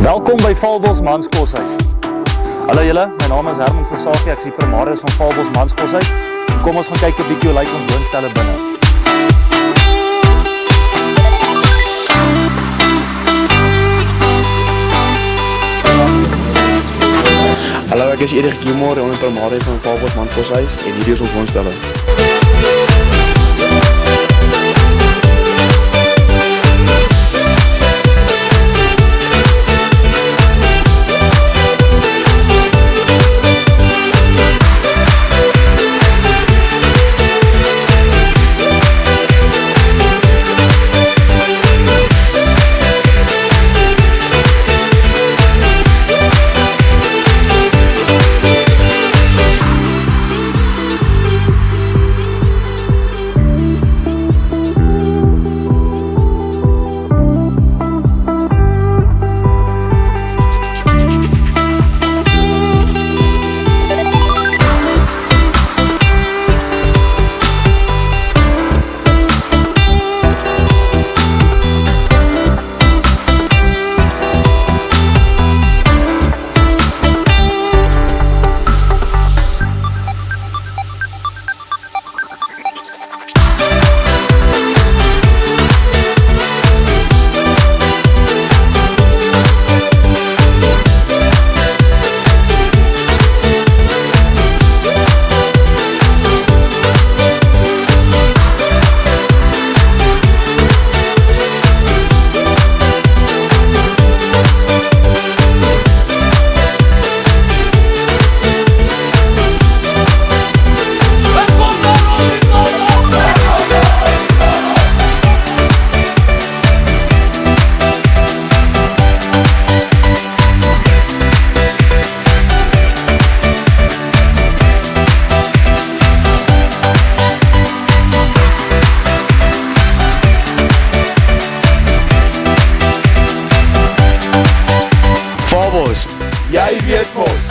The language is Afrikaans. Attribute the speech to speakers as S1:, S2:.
S1: Welkom by Valbos Manskoshuis. Hallo julle, my naam is Herman Versace, ek is die primaris van Valbos Manskoshuis. Kom ons gaan kyk 'n bietjie hoe lyk ons woonstelle binne.
S2: Hallo, ek is Erik Gilmore, onder primaris van Valbos Manskoshuis en hierdie is ons woonstelle.
S3: Jy weet mos.